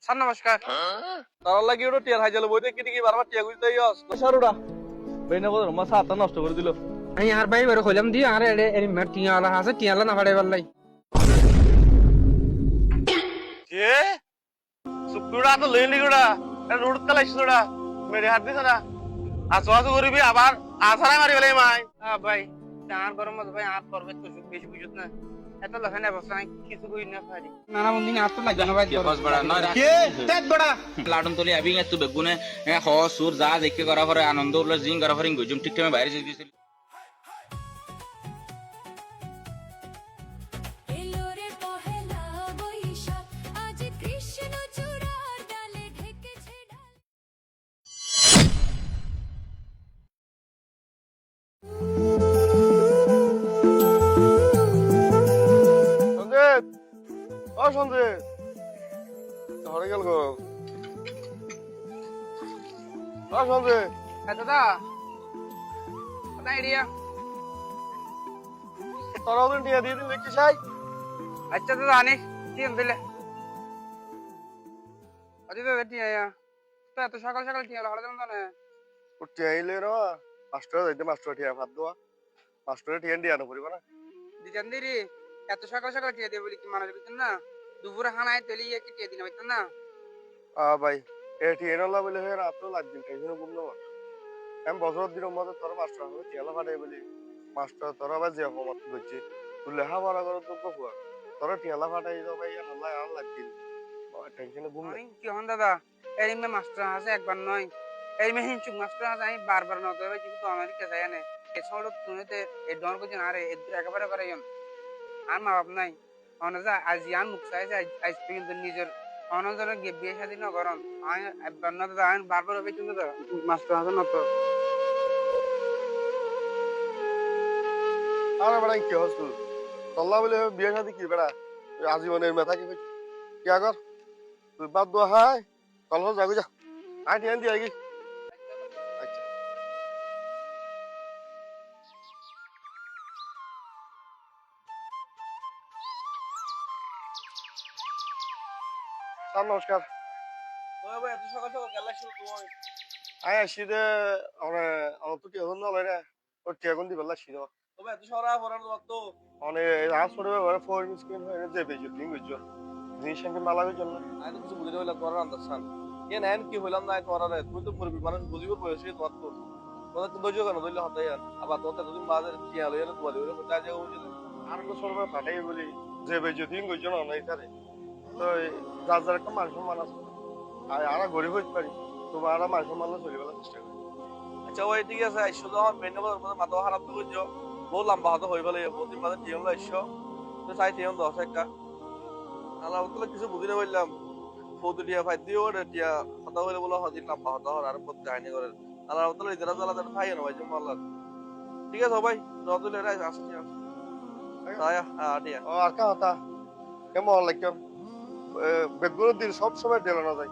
Sir নমস্কার। তার লাগি ওটা টিয়ার হাইজাল বইতে কি কি বারবার টিয়া গুইতে ইয়স সারুড়া বেনা বদর মাসা আতা নষ্ট করে দিল। আমি আর ভাই বের কইলাম দি আর এর মেট টিয়ালা আছে টিয়ালা না ফাড়াই পারলাই। কে সুকুড়া তো লইলি গুড়া রোড কালাইছ তোড়া মেরে হাত দিছ না আসো করিবি আবার আছাড়া মারি গেলে মাই ভাই তার গরম মত ভাই আর করবে তো বেশি বুঝুত না এত লহে না বসা কিছু কই না পারি নানা মন্দির আর তো লাগে না ভাই বস বড়া না কে তেত বড়া লাডন তলি আবি এত বেগুনে হ সুর যা দেখে করা পরে আনন্দ উল্লা জিং করা পরে গজুম ঠিক টাইমে বাইরে যেতে দিছিল সঞ্জিত ও সঞ্জিত ধরে গেল গো ও সঞ্জিত দাদা কোথায় এরিয়া তোরা ওদিন টিয়া দিয়ে দিন দেখতে চাই আচ্ছা দাদা আনি টিম দিলে আচ্ছা দাদা টিয়া তো এত সকাল সকাল টিয়া হলো না না উঠতে আইলে র মাস্টার যাইতে মাস্টার টিয়া ভাত দেওয়া মাস্টারে টিয়া দিয়ে আনো পড়িব না দিজান দিরি এত সকাল সকাল টিয়া দিয়ে বলি কি মানুষ বুঝছেন না দুপুরে খানায় তেলি কি টিয়া দিন হইতেন না ভাই এ টিয়া নলা বলে হয় রাত লাগদিন টেনশন কম না আমি বছর দিনের মধ্যে তোর মাস্টার হবে টিয়ালা ফাটাই বলি মাস্টার তোর আবার যে অপমাত করছে তুই লেখা পড়া করে তোর কুয়া তোর টিয়ালা ফাটাই দাও ভাই নলা আর লাগদিন টেনশনে ঘুম নাই কি হন দাদা এই মে মাস্টার আছে একবার নয় এই মে হিংচুক মাস্টার আছে আমি বারবার নতে ভাই কিন্তু আমার কে যায় না এ সড়ক তুনেতে এই ডন কো জন আরে এদ একেবারে করে জন আর মা বাপ নাই অনজা আজ ইয়ান মুখ চাইছে আজ কিন্তু নিজের অনজনের গে বিয়ে শাদী ন করন আমি একবার না দাদা আমি বারবার হবে কিন্তু দাদা মাস্টার আছে নত আরে বেড়া কি হস তুই তল্লা বলে বিয়ে শাদি কি বেড়া আজীবনের মেথা কি কি আগর তুই বাদ দোয়া হাই কল যাগো যা আই টিয়ান দিয়ে আইগি আচ্ছা স্যার নমস্কার ভাই এত সকাল সকাল গেলা শুরু তোমার আই আসি দে আমার তো টিয়া হন না রে ওর টিয়া কোন দিবেলা ছিল তবে এত সরা পড়ার তো অনে রাত পড়ে বড় ফোর স্ক্রিন হয়ে যে বেজু তিন বেজু জিনিস সঙ্গে মালাবে জন্য আমি তো কিছু বুঝে হইলাম তোর আন্দাজ এ নেন কি হইলাম না তোর রে তুই তো পুরো মানুষ বুঝিব বয়সে তোর তো তোর তো দজো কেন দইলে হতাই আবার তোর তো দুদিন বাদে টিয়া লইয়া তোমার ওই কোথায় যাও বুঝলি আর তো সরবে ফাটাই বলি যে বেজু তিন বেজু না নাই তারে তো যার যার একটা মান সম্মান আছে আর আরা গরিব হইতে পারি তোমার আরা মান সম্মান চলিবার চেষ্টা করি আচ্ছা ওই ঠিক আছে আইসো যখন বেন্ড মাথা খারাপ তো করছো বহু লম্বা হতে হয়ে গেলে বহুদিন বাদে টিএম লো আইসো তো চাই টিএম 10 একটা আল্লাহ তো কিছু বুঝি না বললাম ফৌদ টিয়া ফাই দিও টিয়া কথা হইলে বলো হদিন লম্বা হতে হর আর প্রতি কাহিনী করে আল্লাহ তো ইদারা জ্বালা দেন ভাই না ভাই জম আল্লাহ ঠিক আছে ভাই যত লে আসছি আয়া টিয়া ও আর কা হতা কেমন লাগছে বেগুলো দিন সব সময় দেলানো যায়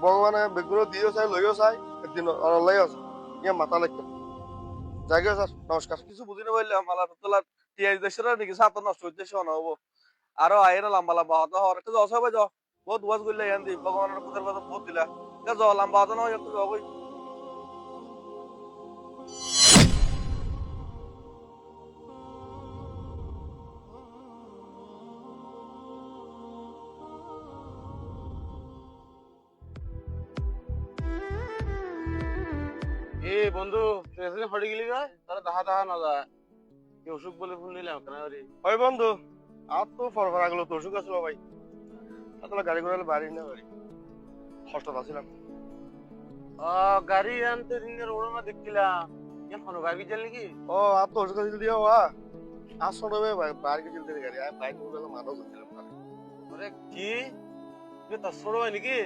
ভগবানে বেগুলো দিও চাই লইও চাই একদিন অনলাই আছে ইয়া মাথা লাগছে জায়গা স্যার নমস্কার কিছু বুঝি না বললাম আল্লাহ তোলা টিয়া দেশের নাকি সাত নষ্ট হইতে শোনা হবো আরো আয়ের লম্বা লম্বা হতে হওয়ার একটা দশ হবে যাও বহুত ওয়াজ করলে এন দি ভগবানের পুতের কথা বহুত দিলা যাও লম্বা হতে নয় একটু যাও ভাই এ বন্ধু তুই এখানে হড়ে গেলি ভাই তাহলে দেখা না যায় কি অসুখ বলে ফোন নিলাম কেন রে ওই বন্ধু আর তো ফরফরা গেল তো অসুখ আসলো ভাই আসলে গাড়ি ঘোড়া বাড়ি না বাড়ি হসপিটাল আসছিলাম গাড়ি আনতে দিনের ওড়না দেখছিলাম এখন গাড়ি চল নাকি ও আর তো অসুখ আসছিল দিয়া ওয়া আর ছোটবে ভাই বাইরে গেছিল গাড়ি আমি বাইক মোবাইল মারো করছিলাম আরে কি তা ছোট হয় নাকি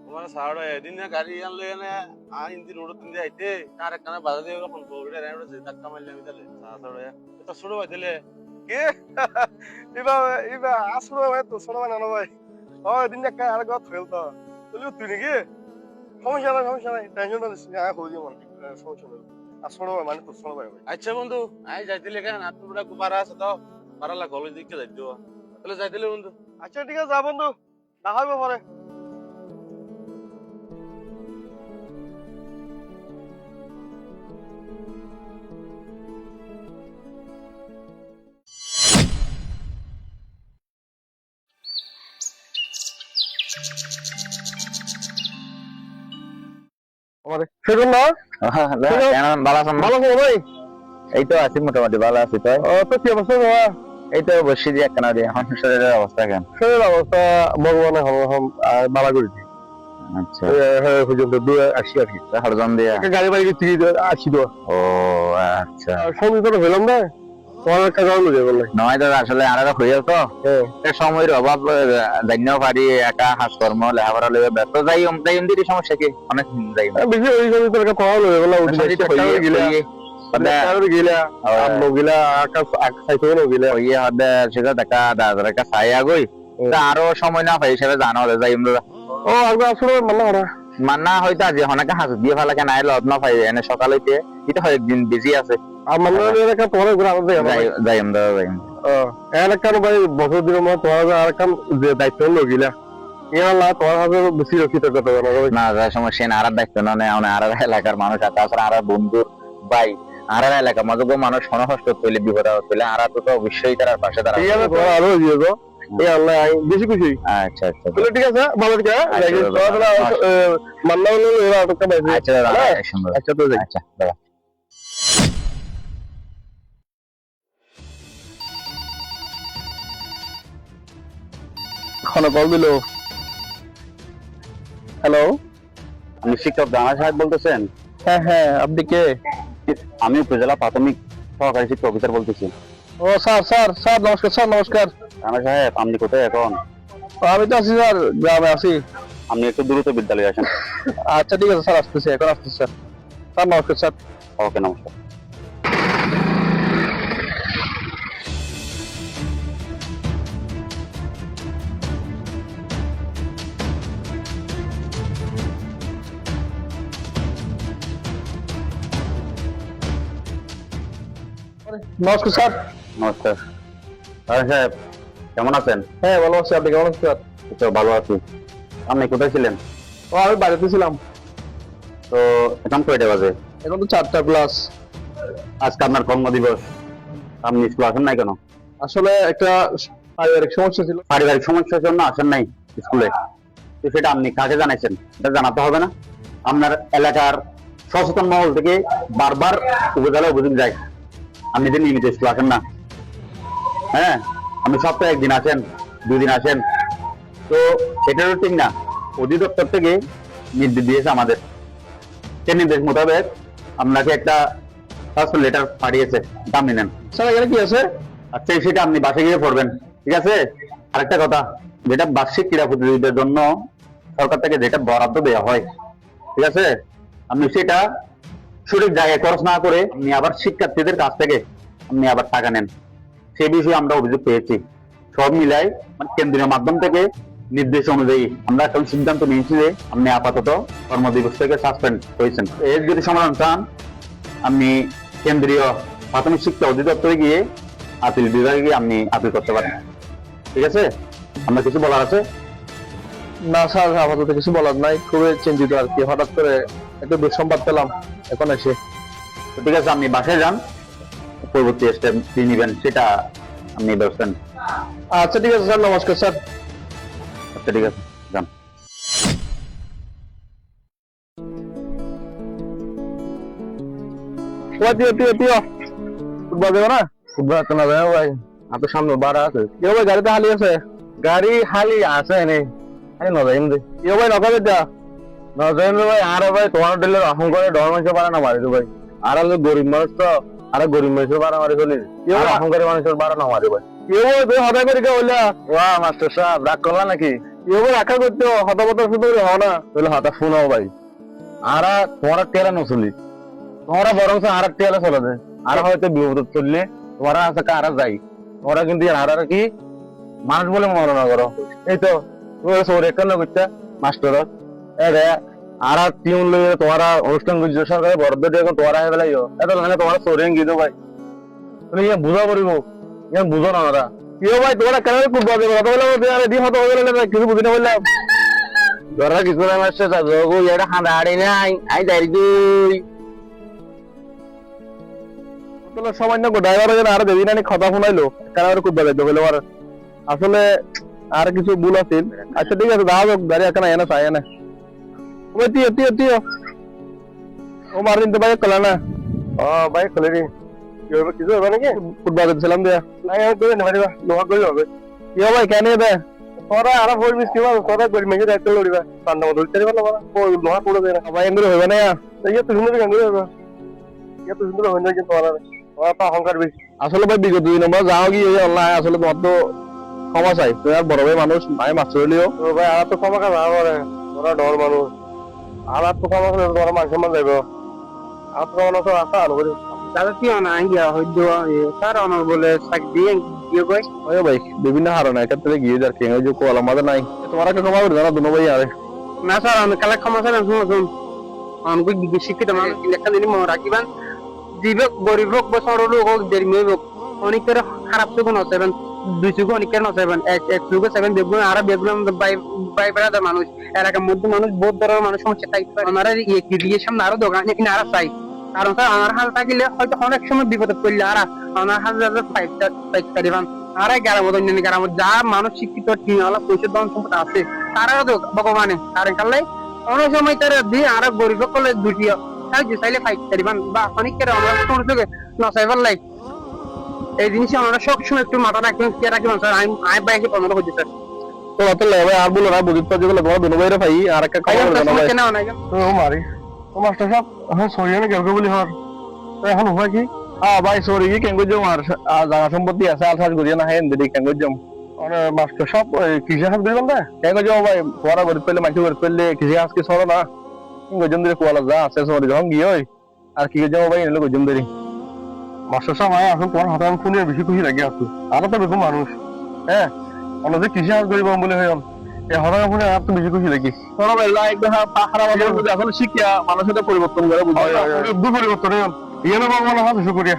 তোমার সাড়ে এদিন না গাড়ি আনলে এনে আর ইন্দি রোড তিন দিয়ে আইতে কার কানে বাধা দিয়ে ফোন করে রে যে ধাক্কা মারলে আমি তাহলে সাড়ে তা ছোট ভাই তাহলে কে ইবা ইবা আসলো ভাই তো ছোট ভাই না ভাই ও এদিন একটা আর গত ফেল তো তুই তুই নাকি সমস্যা নাই টেনশন নিস না হই দিও মানে সমস্যা নেই আর ছোট ভাই মানে তো ছোট ভাই আচ্ছা বন্ধু আই যাইতিলে কেন আর তোমরা কুবারা আছে তো পারালা কলেজ দিকে যাইতো তাহলে যাইতিলে বন্ধু আচ্ছা ঠিক আছে যা বন্ধু দেখাইব পরে সেরকম না ভালো আছেন? ভালো আছো ভাই? এই তো আছি মোটামুটি ভালো আছি। তো তো কি অবস্থা বাবা? এই তো বসে দিয়ে একখানা দিয়ে এখন শরীরের অবস্থা কেন? শরীরের অবস্থা ভগবানে ভালো করেছি আচ্ছা পর্যন্ত 280 আর কি হরজন দিয়া। একটা গাড়ি বাড়ি গেছি 80 তো ও আচ্ছা সঙ্গে করে হলাম না তোমার একটা গাড়ি লয়ে বললে নয় দাদা আসলে আর হইয়া তো সময়ের অভাব জানিও পারি একা হাসকর্ম লেখাপড়া লইয়া ব্যস্ত যাই দিদি সমস্যা কি অনেক যাই বেশি ওই জন্য তোর একটা পাওয়া লয়ে বললা গিলা আমনো গিলা আকাশ আকাশ গিলা হইয়া হদে সেটা দেখা দাদার একটা ছাই আগই তা আরো সময় না পাই হিসেবে জানো হলে যাই আমরা ও আগে আসলে মানা ওরা মান্না হয়তো আজি অনেকে হাস দিয়ে ফেলা কেন আইলো না পাই এনে সকাল হইতে এটা হয় একদিন বিজি আছে আর মানা একটা তোমার ঘুরে আমাদের যাই আমরা যাই একটা ভাই বছর দিনের মধ্যে তোমার আর একটা যে দায়িত্ব লগিলা ইয়ালা তোমার হাতে বেশি রক্ষিত করতে পারো না যার সমস্যা না আর দায়িত্ব না নেই আর এলাকার মানুষ আছে তাছাড়া আর বন্ধু ভাই আর এলাকা মজগ মানুষ সনহস্ত তৈলে বিপদ হইলে আর তো অবশ্যই তার পাশে দাঁড়াবে আরো দিয়ে গো এই আল্লাহ বেশি খুশি আচ্ছা আচ্ছা ঠিক আছে ভালো থেকে মান্না হলো এরা আটকা পাইছে আচ্ছা দাদা সুন্দর আচ্ছা তো যাই আচ্ছা দাদা এখন কল দিল হ্যালো আপনি শিক্ষক দানা সাহেব বলতেছেন? হ্যাঁ হ্যাঁ আপনি কে আমি উপজেলা প্রাথমিক সহকারী শিক্ষক অফিসার বলতেছি। ও স্যার স্যার স্যার নমস্কার স্যার নমস্কার দানা সাহেব আপনি কোথায় এখন? আমি তো আছি স্যার গ্রামে আছি আপনি একটু দ্রুত বিদ্যালয়ে আসেন। আচ্ছা ঠিক আছে স্যার আসতেছি এখন আসতেছি স্যার স্যার নমস্কার স্যার ওকে নমস্কার। নমস্কার স্যার নমস্কার দানা সাহেব কেমন আছেন? হ্যাঁ ভালো আছি আপনি কেমন আছেন স্যার এই তো ভালো আছি। আপনি কোথায় ছিলেন? ও আমি বাড়িতে ছিলাম তো এখন কয়টা বাজে? এখন তো 4টা প্লাস আজকে আপনার কর্মদিবস, আপনি স্কুল আসেন নাই কেন? আসলে একটা পারিবারিক সমস্যা ছিল পারিবারিক সমস্যার জন্য আসেন নাই স্কুলে, তো সেটা আপনি কাকে জানাইছেন? এটা জানাতে হবে না? আপনার এলাকার সচেতন মহল থেকে বারবার উপজেলা অভিযোগ যায় আপনি যে নিয়মিত স্কুল আসেন না। হ্যাঁ আপনি সপ্তাহে একদিন আসেন 2 দিন আসেন, তো এটারও ঠিক না। অধিদপ্তর থেকে নির্দেশ দিয়েছে আমাদের, সে নির্দেশ মোতাবেক আপনাকে একটা সাসপেন্ড লেটার পাঠিয়েছে, এটা আপনি নেন। স্যার এখানে কি আছে? আচ্ছা সেটা আপনি বাসে গিয়ে পড়বেন, ঠিক আছে? আরেকটা কথা, যেটা বার্ষিক ক্রীড়া প্রতিযোগিতার জন্য সরকার থেকে যেটা বরাদ্দ দেওয়া হয়, ঠিক আছে, আপনি সেটা সঠিক জায়গায় খরচ না করে আপনি আবার শিক্ষার্থীদের কাছ থেকে আপনি আবার টাকা নেন। সে বিষয়ে আমরা অভিযোগ পেয়েছি। সব মিলাই কেন্দ্রীয় মাধ্যম থেকে নির্দেশ অনুযায়ী আমরা এখন সিদ্ধান্ত নিয়েছি যে আপনি আপাতত কর্মদিবস থেকে সাসপেন্ড হয়েছেন। এর যদি সমাধান চান আপনি কেন্দ্রীয় প্রাথমিক শিক্ষা অধিদপ্তরে গিয়ে আপিল বিভাগে গিয়ে আপনি আপিল করতে পারেন, ঠিক আছে? আপনার কিছু বলার আছে? না স্যার আপাতত কিছু বলার নাই, খুবই চিন্তিত আর কি, হঠাৎ করে একটু দুঃসংবাদ পেলাম এখন এসে। তো ঠিক আছে আপনি বাসায় যান, পরবর্তী স্টেপ কি নেবেন সেটা আপনি ব্যবস্থা নেন। আচ্ছা ঠিক আছে স্যার নমস্কার স্যার। আচ্ছা ঠিক আছে যান। ফুটবল দেবো না? ফুটবল তো না দেবো ভাই, আর তো সামনে বাড়া আছে। কেউ ভাই গাড়িতে হালি আছে? গাড়ি হালি আছে নেই, আরে নজাইম দে কেউ ভাই নকাবে দা নজাইম ভাই। আর ভাই তোমার দিলে রকম করে ডর মানুষ পারে না মারি ভাই, আর গরিব মানুষ তো, আর গরিব মানুষের বাড়া মারি চলি, রকম করে মানুষের বাড়া না মারি ভাই। কেউ ভাই তুই হঠাৎ করে কে বললা ওয়া মাস্টার সাহেব রাগ করলা নাকি? কেউ ভাই রাখা করতে হতাপত শুধু হও না তাহলে হঠাৎ ফোন হও ভাই। আর তোমার টেলা নচলি, তোমরা বরং আর টেলা চলে দে, আর হয়তো বিপদ চললে তোমরা আছে আর যাই, তোমরা কিন্তু আর কি মানুষ বলে মনে না করো। এই তো সৌরে কেন করতে মাস্টার আর টিউন লইয়ে তোমরা অনুষ্ঠান করছো, সরকারের বরাদ্দ দিয়ে তোমরা হয়ে গেল এত মানে তোমার সৌরে গিয়ে ভাই তুমি ইয়ে বুঝা পড়িব, ইয়ে বুঝো না ওরা কি ভাই তোমরা কেন কুটবা দেবে কথা বলে আরে দি হতো হয়ে গেল কিছু বুঝি না বললাম ধরা কিছু না মাসে যাবো এটা খান্দা আড়ে নাই আই দাঁড়ি দুই আসলে সামান্য ড্রাইভার যেন আর দেবি না কথা শুনাইলো কেন আর কুটবা যাইতে বলে আর আসলে আর কিছু ভুল আছে আচ্ছা ঠিক আছে দাও গাড়ি এখন এনে চাই এনে ওই তিও তিও তিও ও মারদিন তো ভাই কলা না ভাই খুলে দি কিছু হবে নাকি কুটবা দিছিলাম দিয়া নাই আমি করে নেবা দিবা লোহা করে হবে কি ভাই কেন দে তোরা আর ফোর মিস কিবা তোরা গড়ি মেজে দায়িত্ব লড়িবা পান্না মদল তেরে বলা লোহা পড়ে দেনা ভাই এঙ্গুলো হবে না ইয়া তো সুন্দর গাঙ্গুলো হবে ইয়া তো সুন্দর হয় না কিন্তু তোরা তো অহংকার বেশি আসলে ভাই বিগত 2 নম্বর যাও কি এই আল্লাহ আসলে তোমার তো ক্ষমা চাই তুই আর বড় ভাই মানুষ আমি মাছ হইলেও ভাই আর তো ক্ষমা কাজ আমার তোরা ডর মানুষ আর তো ক্ষমা করে তোরা মান সম্মান যাইব আর তো মানুষ আশা আলো করে দাদা কি না আইয়া হইতো তার অনর বলে সাক দিয়ে গিয়ে কই ওই ভাই বিভিন্ন হারণা ক্ষেত্রে গিয়ে যাচ্ছে ওই যে কোলা মাদা নাই তোমার কে ক্ষমা করে জানা দুনো ভাই আরে না স্যার আমি কালে ক্ষমা চাই শুনুন আমাকে শিক্ষিত মানুষ লেখা দিন মনে রাখিবেন জীব গরিব হোক বা সরল হোক দেরিময় হোক অনেকের খারাপ চোখ নচাইবেন 2 চোখ অনেকের নচাইবেন এক চোখে 7 বেগুন আর বেগুন বাই বেড়াতে মানুষ এলাকার মধ্যে মানুষ বহুত ধরনের মানুষ সমস্যা থাকবে আমার এই সামনে আরো দোকান এখানে আর চাই কারণ স্যার আমার হাল থাকিলে হয়তো অনেক সময় বিপদে পড়লে আর আমার হাল পাইতে দিবান আর গ্রাম অন্যান্য গ্রাম যা মানুষ শিক্ষিত টিনওয়ালা পয়সা ধন সম্পদ আছে তারাও তো ভগবানে কারণ কালে অনেক সময় তারা দিয়ে আর গরিব করলে দুটিও চাইলে পাইতে দিবান বা অনেকের আমরা চোখে নচাইবার লাই এই জিনিসে আমরা সবসময় একটু মাথা রাখবেন কে রাখবেন স্যার আমি বাইকে পনেরো হচ্ছে স্যার তো অত ভাই আর বলো না বুঝিত পারছি বলে তোমার দুনো ভাইরে ভাই আর একটা ক্ষমা করে জানা ভাই কেন নাই তো মারি তো মাস্টার সাহেব এখন সরি না গেল বলি হর তো এখন হয় কি ভাই সরি কি কেন গজম আর জায়গা সম্পত্তি আছে আল সাজ করিয়া না হেন দিদি কেন গজম আরে মাস্টার সাহেব কিসে হাত দিলাম না কেন গজম ভাই পড়া করে পেলে মাটি করে পেলে কিসে আজকে সরো না গজম দিলে কোয়ালা যা আছে সরি যখন গিয়ে ওই আর কি গজম ভাই এনে গজম দিলি মাস্টার সাহেব এখন তোমার হাতে আমি শুনে বেশি খুশি লাগে আছো আর তো বেশি মানুষ হ্যাঁ অন্যদের কিসে হাত করিব বলে হইম এই হঠাৎ শুনে আর তো বেশি খুশি লাগি তোরা বেলা একদম পাহাড়া বাজার মধ্যে এখন শিখিয়া মানুষের পরিবর্তন করে বুঝি পরিবর্তন ইয়ে না বাবা হাত শুকরিয়া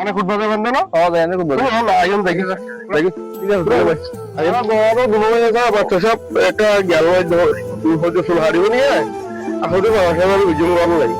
অনেক উঠবা যাবেন না যায় না উঠবা আইন দেখি দেখি ঠিক আছে ভাই আইন বড় দুনো যা বাচ্চা সব একটা গেল হয়তো সুলহারিও নিয়ে আসলে বাবা সাহেব বিজয় ভালো লাগে